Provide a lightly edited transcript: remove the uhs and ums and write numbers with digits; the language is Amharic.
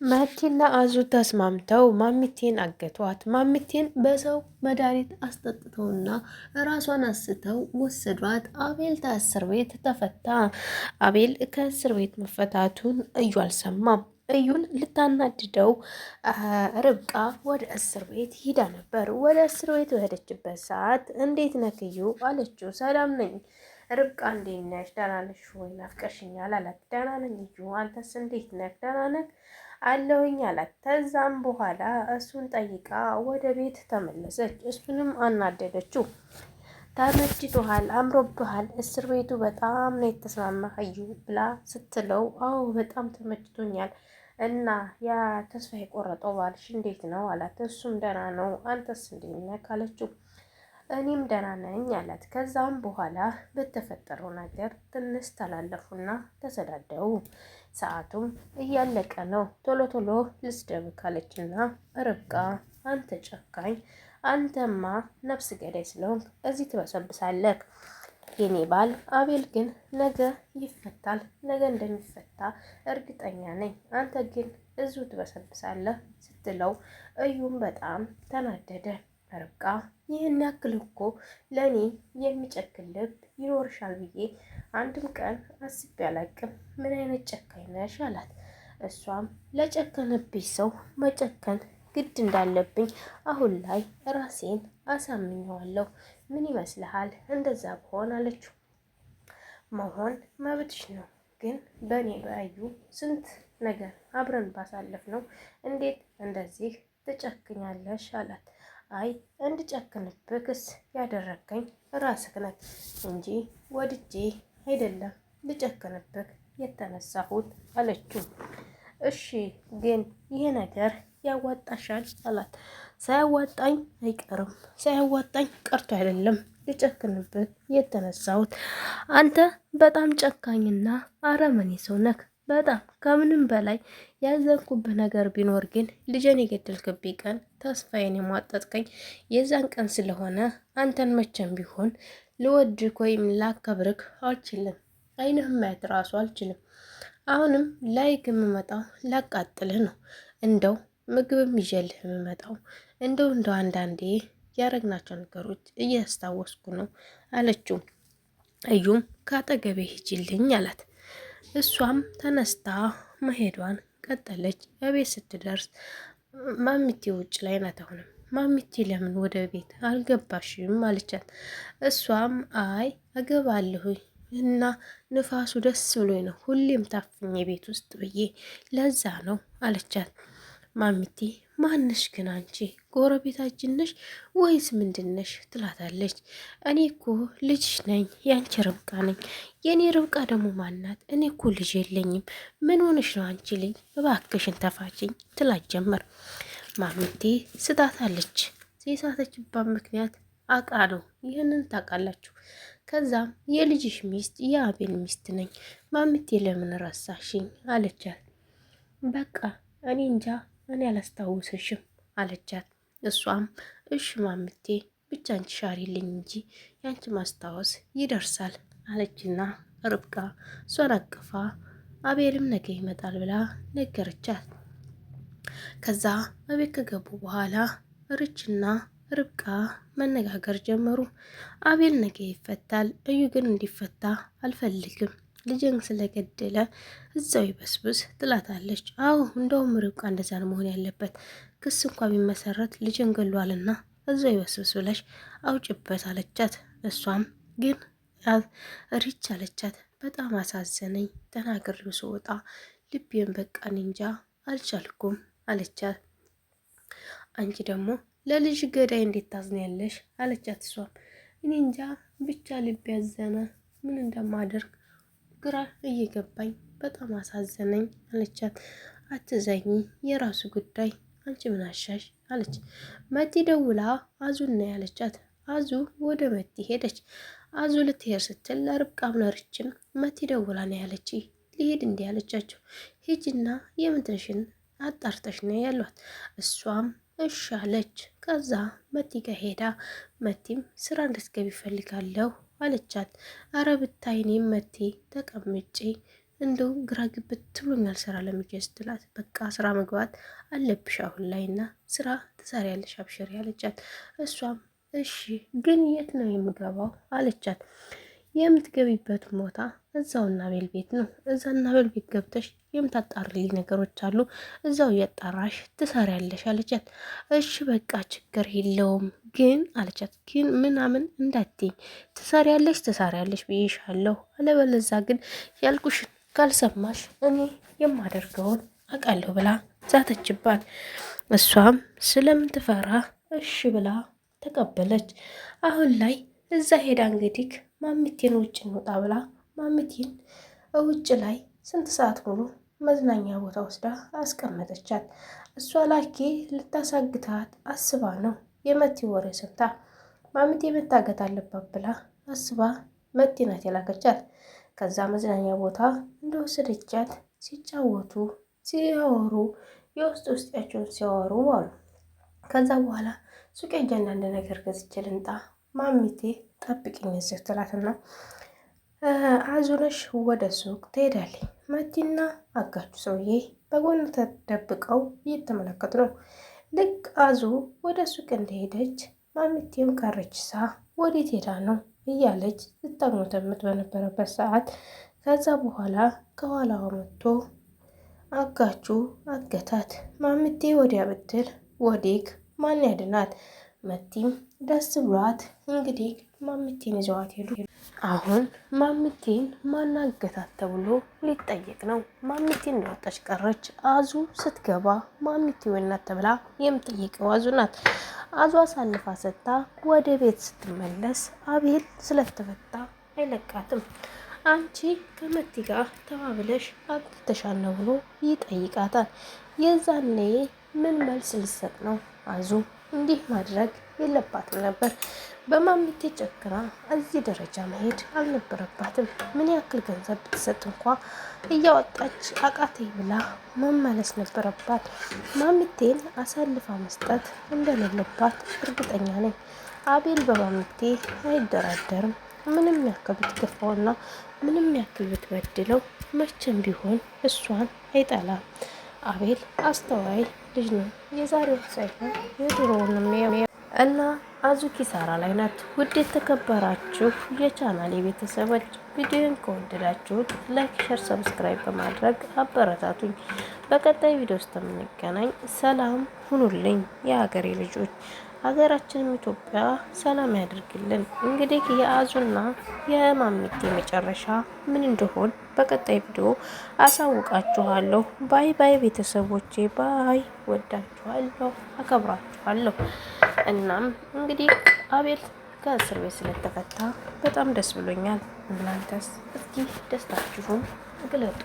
መቲና አዙ ተስማምተው ማሚቴን አገቷት። ማሚቴን በሰው መድኃኒት አስጠጥተውና ራሷን አስተው ወሰዷት። አቤል ከእስር ቤት ተፈታ። አቤል ከእስር ቤት መፈታቱን እዩ አልሰማም። እዩን ልታናድደው ርብቃ ወደ እስር ቤት ሂዳ ነበር። ወደ እስር ቤት በሄደችበት ሰዓት እንዴት ነህ እዩ አለችው። ሰላም ነኝ ርብቃ፣ እንዴት ነሽ? ደህና ነሽ ወይ? ናፍቀሽኛል አላት። ደህና ነኝ እዩ፣ አንተስ እንዴት ነህ? ደህና ነህ አለውኝ አላት። ከዛም በኋላ እሱን ጠይቃ ወደ ቤት ተመለሰች። እሱንም አናደደችው። ተመችቶሃል፣ አምሮብሃል፣ እስር ቤቱ በጣም ነው የተስማማህ እዩ ብላ ስትለው፣ አዎ በጣም ተመችቶኛል እና ያ ተስፋ የቆረጠው ባልሽ እንዴት ነው አላት። እሱም ደህና ነው፣ አንተስ እንዴት ነህ አለችው። እኔም ደህና ነኝ አላት። ከዛም በኋላ በተፈጠረው ነገር ትንሽ ተላለፉና ተሰዳደቡ። ሰዓቱም እያለቀ ነው። ቶሎ ቶሎ ልስደብክ አለችና ርብቃ፣ አንተ ጨካኝ፣ አንተማ ነፍስ ገዳይ ስለሆንክ እዚህ ትበሰብሳለህ። የኔ ባል አቤል ግን ነገ ይፈታል። ነገ እንደሚፈታ እርግጠኛ ነኝ። አንተ ግን እዚሁ ትበሰብሳለህ ስትለው እዩም በጣም ተናደደ። ርብቃ ይህን ያክል እኮ ለእኔ የሚጨክን ልብ ይኖርሻል ብዬ አንድም ቀን አስቤ አላቅም። ምን አይነት ጨካኝ ነሽ አላት። እሷም ለጨከነብኝ ሰው መጨከን ግድ እንዳለብኝ አሁን ላይ ራሴን አሳምኘዋለሁ። ምን ይመስልሃል እንደዛ ብሆን አለችው። መሆን መብትሽ ነው፣ ግን በእኔ በእዩ ስንት ነገር አብረን ባሳለፍ ነው እንዴት እንደዚህ ትጨክኛለሽ አላት። አይ እንድጨክንብክስ ያደረገኝ ራስህ ነህ እንጂ ወድጄ አይደለም ልጨክንብክ የተነሳሁት አለችው። እሺ ግን ይሄ ነገር ያዋጣሻል አላት። ሳያዋጣኝ አይቀርም፣ ሳያዋጣኝ ቀርቶ አይደለም ልጨክንብክ የተነሳሁት። አንተ በጣም ጨካኝና አረመኔ ሰው ነህ። በጣም ከምንም በላይ ያዘንኩብህ ነገር ቢኖር ግን ልጄን የገደልክብኝ ቀን ተስፋዬን የሟጠጥከኝ የዛን ቀን ስለሆነ አንተን መቼም ቢሆን ልወድክ ወይም ላከብርክ አልችልም። አይንህም ማየት ራሱ አልችልም። አሁንም ላይክ የምመጣው ላቃጥልህ ነው። እንደው ምግብም ይዤልህ የምመጣው እንደው አንዳንዴ ያረግናቸው ነገሮች እያስታወስኩ ነው አለችው። እዩም ከአጠገቤ ሂጂልኝ አላት። እሷም ተነስታ መሄዷን ቀጠለች። በቤት ስትደርስ ማሚቴ ውጭ ላይ ናት። አሁንም ማሚቴ ለምን ወደ ቤት አልገባሽም አለቻት። እሷም አይ እገባለሁ እና ንፋሱ ደስ ብሎኝ ነው ሁሌም ታፍኜ ቤት ውስጥ ብዬ ለዛ ነው አለቻት። ማሚቴ ማንሽ ግን አንቺ ጎረቤታችን ነሽ ወይስ ምንድነሽ ትላታለች። እኔ እኮ ልጅሽ ነኝ፣ ያንቺ ርብቃ ነኝ። የኔ ርብቃ ደግሞ ማናት? እኔ እኮ ልጅ የለኝም። ምን ሆነሽ ነው አንቺ ልጅ? እባክሽን ተፋችኝ ትላት ጀመር። ማሚቴ ስታታለች። የሳተችባት ምክንያት አቃ ነው። ይህንን ታውቃላችሁ። ከዛም የልጅሽ ሚስት የአቤል ሚስት ነኝ። ማሚቴ ለምን ረሳሽኝ አለቻት። በቃ እኔ እንጃ እኔ አላስታውስሽም አለቻት። እሷም እሽ ማምቴ ብቻ አንቺ ሻሪልኝ እንጂ ያንቺ ማስታወስ ይደርሳል አለችና ርብቃ እሷን አቅፋ አቤልም ነገ ይመጣል ብላ ነገረቻት። ከዛ እቤት ከገቡ በኋላ ርችና ርብቃ መነጋገር ጀመሩ። አቤል ነገ ይፈታል፣ እዩ ግን እንዲፈታ አልፈልግም፣ ልጅን ስለገደለ እዛው ይበስብስ ትላታለች። አዎ እንደውም ርብቃ እንደዛ ነው መሆን ያለበት። ክስ እንኳን ቢመሰረት ልጅን ገሏልና እዛው ይበስብስ ብለሽ አውጭበት አለቻት። እሷም ግን ሪች አለቻት። በጣም አሳዘነኝ፣ ተናግሬው ስወጣ ልቤን በቃ እንጃ አልቻልኩም አለቻት። አንቺ ደግሞ ለልጅ ገዳይ እንዴት ታዝኛለሽ አለቻት። እሷም እኔ እንጃ ብቻ ልቤ ያዘነ፣ ምን እንደማደርግ ግራ እየገባኝ በጣም አሳዘነኝ አለቻት። አትዘኝ፣ የራሱ ጉዳይ፣ አንቺ ምን አሻሽ አለች። መቲ ደውላ አዙን ነው ያለቻት። አዙ ወደ መቲ ሄደች። አዙ ልትሄድ ስትል ለርብቃም ለርችም መቲ ደውላ ነው ያለች። ሊሄድ እንዲህ ያለቻቸው ሂጂና የምድርሽን አጣርተሽ ነው ያሏት። እሷም እሺ አለች። ከዛ መቲ ጋር ሄዳ መቲም ስራ እንድትገቢ እፈልጋለሁ አለቻት። አረ ብታይ እኔም መቲ ተቀምጬ እንደው ግራ ግብት ብሎኛል ስራ ለምጄ ስትላት፣ በቃ ስራ መግባት አለብሽ አሁን ላይ እና ስራ ትሰሪያለሽ አብሽሪ አለቻት። እሷም እሺ ግን የት ነው የምገባው አለቻት። የምትገቢበት ቦታ እዛው አቤል ቤት ነው። እዛ አቤል ቤት ገብተሽ የምታጣሪልኝ ነገሮች አሉ፣ እዛው እያጣራሽ ትሰሪያለሽ አለቻት። እሺ በቃ ችግር የለውም ግን አለቻት። ግን ምናምን እንዳትኝ ትሰሪያለሽ ብዬሻለሁ፣ አለበለዛ ግን ያልኩሽ ካልሰማሽ እኔ የማደርገውን አውቃለሁ ብላ ዛተችባት። እሷም ስለምትፈራ እሺ ብላ ተቀበለች። አሁን ላይ እዛ ሄዳ እንግዲህ ማሚቴን ውጭ እንውጣ ብላ ማሚቴን ውጭ ላይ ስንት ሰዓት ሙሉ መዝናኛ ቦታ ወስዳ አስቀመጠቻት። እሷ ላኬ ልታሳግታት አስባ ነው የመቲ ወሬ ሰምታ ማሚቴ መታገት አለባት ብላ አስባ መቲ ናት የላከቻት። ከዛ መዝናኛ ቦታ እንደወሰደቻት ሲጫወቱ ሲያወሩ የውስጥ ውስጣቸውን ሲያወሩ አሉ። ከዛ በኋላ ሱቅ ሄጄ አንዳንድ ነገር ገዝቼ ልምጣ ማሚቴ ጠብቂኝ እዚህ ትላትና አዙነሽ ወደ ሱቅ ትሄዳለች። መቲና አጋቹ ሰውዬ በጎን ተደብቀው እየተመለከቱ ነው። ልክ አዙ ወደ ሱቅ እንደሄደች ማሚቴም ቀረችሳ ወዴት ሄዳ ነው እያለች ስታግኖተምት በነበረበት ሰዓት ከዛ በኋላ ከኋላዋ መጥቶ አጋቹ አገታት። ማሚቴ ወዲያ ብትል ወዲክ ማን ያድናት? መቲም ደስ ብሏት እንግዲህ ማሚቴን ይዘዋት ሄዱ። አሁን ማሚቴን ማናገታት ተብሎ ሊጠየቅ ነው። ማሚቴ እንደወጣች ቀረች። አዙ ስትገባ ማሚቴ ወይናት ተብላ የምጠይቀው አዙ ናት። አዙ አሳልፋ ሰጥታ ወደ ቤት ስትመለስ አቤል ስለተፈታ አይለቃትም። አንቺ ከመቲ ጋር ተባብለሽ አግተሻል ነው ብሎ ይጠይቃታል። የዛኔ ምን መልስ ልሰጥ ነው? አዙ እንዲህ ማድረግ የለባትም ነበር። በማሚቴ ጨክና እዚህ ደረጃ መሄድ አልነበረባትም። ምን ያክል ገንዘብ ብትሰጥ እንኳ እያወጣች አቃተኝ ብላ መመለስ ነበረባት። ማሚቴን አሳልፋ መስጠት እንደሌለባት እርግጠኛ ነኝ። አቤል በማሚቴ አይደራደርም። ምንም ያክል ብትገፋውና ምንም ያክል ብትበድለው መቼም ቢሆን እሷን አይጠላም። አቤል አስተዋይ ልጅ ነው። የዛሬው ሳይሆን የድሮውንም እና አዙ ኪሳራ ላይ ናት። ውድ የተከበራችሁ የቻናሌ ቤተሰቦች ቪዲዮን ከወደዳችሁት ላይክ፣ ሸር፣ ሰብስክራይብ በማድረግ አበረታቱኝ። በቀጣይ ቪዲዮ ውስጥ የምንገናኝ ሰላም ሁኑልኝ የሀገሬ ልጆች። ሀገራችንም ኢትዮጵያ ሰላም ያድርግልን። እንግዲህ የአዙና የማሚቴ መጨረሻ ምን እንደሆን በቀጣይ ቪዲዮ አሳውቃችኋለሁ። ባይ ባይ ቤተሰቦቼ፣ ባይ። ወዳችኋለሁ፣ አከብራችኋለሁ። እናም እንግዲህ አቤል ከእስር ቤት ስለተፈታ በጣም ደስ ብሎኛል። እናንተስ እስኪ ደስታችሁን ግለጡ።